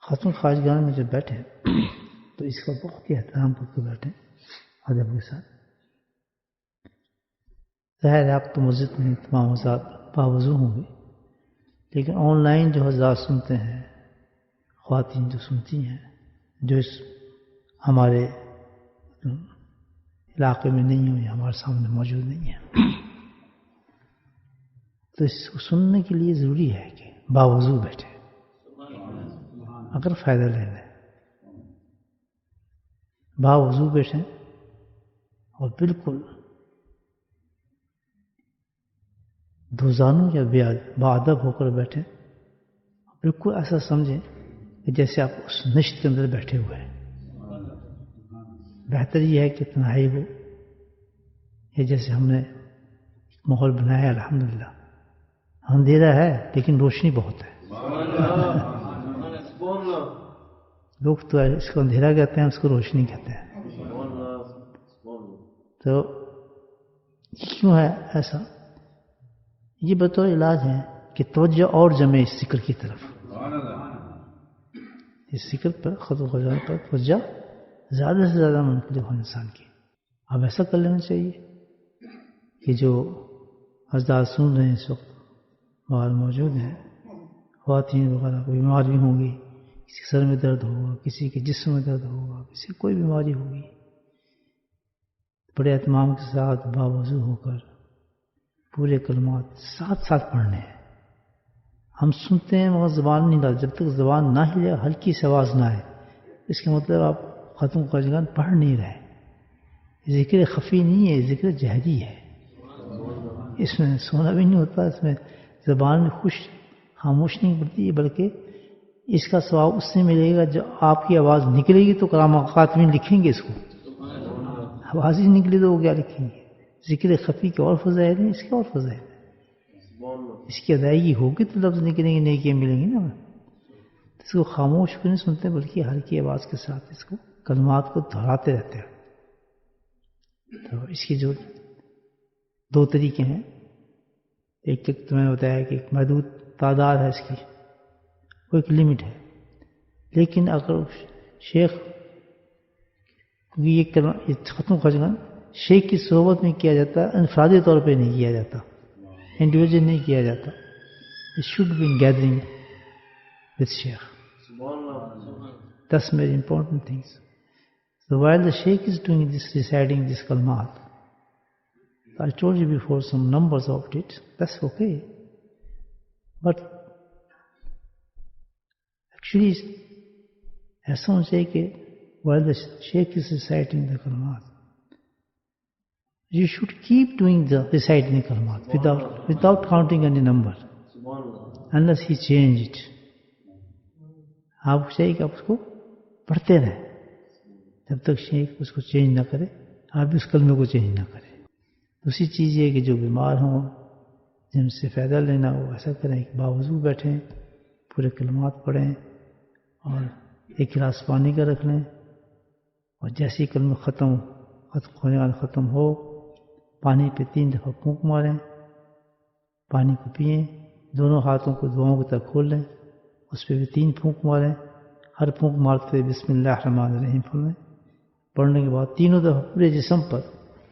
ختم خواجگان میں جب بیٹھے تو اس کا بہت ہی احترام کر کے بیٹھے ادب کے ساتھ. ظاہر ہے آپ تو مسجد میں تمام حضرات باوضو ہوں گے، لیکن آن لائن جو حضرات سنتے ہیں، خواتین جو سنتی ہیں، جو اس ہمارے علاقے میں نہیں ہوئی، ہمارے سامنے موجود نہیں ہیں، تو اس کو سننے کے لیے ضروری ہے کہ باوضو بیٹھے اگر فائدہ لینا ہے. باوضو بیٹھیں اور بالکل دوزانوں یا باادب ہو کر بیٹھیں. بالکل ایسا سمجھیں کہ جیسے آپ اس نشت کے اندر بیٹھے ہوئے ہیں. بہتر یہ ہے کہ تنہائی ہو، یہ جیسے ہم نے ماحول بنایا ہے الحمدللہ. اندھیرا ہے لیکن روشنی بہت ہے. لوگ تو اس کو اندھیرا کہتے ہیں، اس کو روشنی کہتے ہیں. تو کیوں ہے ایسا؟ یہ بطور علاج ہے کہ توجہ اور جمے اس ذکر کی طرف. اس ذکر پر خود و خزان پر توجہ زیادہ سے زیادہ منقلب ہو انسان کی. اب ایسا کر لینا چاہیے کہ جو حضرات سن رہے ہیں اس وقت باہر موجود ہیں، خواتین وغیرہ کوئی بیماری ہوں گی، کسی سر میں درد ہوگا، کسی کے جسم میں درد ہوگا، کسی کو کوئی بیماری ہوگی، بڑے اہتمام کے ساتھ باوضو ہو کر پورے کلمات ساتھ ساتھ پڑھنے ہیں. ہم سنتے ہیں مگر زبان نہیں لاتے. جب تک زبان نہ ہلے، ہلکی سی آواز نہ آئے، اس کا مطلب آپ ختم خواجگان پڑھ نہیں رہے. ذکر خفی نہیں ہے، ذکر جہری ہے. اس میں سونا بھی نہیں ہوتا، اس میں زبان میں خاموش نہیں پڑتی ہے، بلکہ اس کا ثواب اس سے ملے گا جو آپ کی آواز نکلے گی تو کرام خاتمین لکھیں گے. اس کو آواز ہی نکلی تو وہ کیا لکھیں گے؟ ذکر خفی کے اور فضائل ہیں، اس کے اور فضائل ہیں. اس کی ادائیگی ہوگی تو لفظ نکلیں گے، نیکیاں ملیں گی نا. اس کو خاموش کو نہیں سنتے بلکہ ہلکی آواز کے ساتھ اس کو کلمات کو دہراتے رہتے ہیں. تو اس کی جو دو طریقے ہیں. ایک تو میں نے بتایا کہ ایک محدود تعداد ہے اس کی، وہ ایک لمٹ ہے. لیکن اگر شیخ یہ ختم خواجگان شیخ کی صحبت میں کیا جاتا ہے، انفرادی طور پہ نہیں کیا جاتا، انڈیویجول نہیں کیا جاتا. It should be in gathering with Sheikh. That's very important things. So while the Sheikh is doing this, reciting this kalimat, I told you before some numbers of it, that's okay. But actually ایسا ہونا چاہیے کہ while the Sheikh is reciting the kalimat, you should keep doing the reciting the kalimat without counting any number. Unless he change it. آپ چاہیے کہ آپ اس کو پڑھتے رہیں جب تک شیخ اس کو چینج نہ کرے، آپ بھی اس کلمے کو چینج نہ کریں. دوسری چیز یہ کہ جو بیمار ہوں، جن سے فائدہ لینا ہو، ایسا کریں کہ باوضو بیٹھیں، پورے کلمات پڑھیں اور ایک گلاس پانی کا رکھ لیں، اور جیسے ہی کلمہ ختم ہو پانی پہ 3 دفعہ پھونک ماریں، پانی کو پئیں، دونوں ہاتھوں کو دعاؤں کی طرف کھول لیں، اس پہ بھی 3 پھونک ماریں. ہر پھونک مارتے ہوئے بسم اللہ الرحمن الرحیم پڑھیں. پڑھنے کے بعد 3 دفعہ پورے جسم پر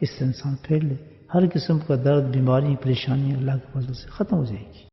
اس سے انسان پھیر لے. ہر قسم کا درد، بیماری، پریشانی اللہ کے فضل سے ختم ہو جائے گی.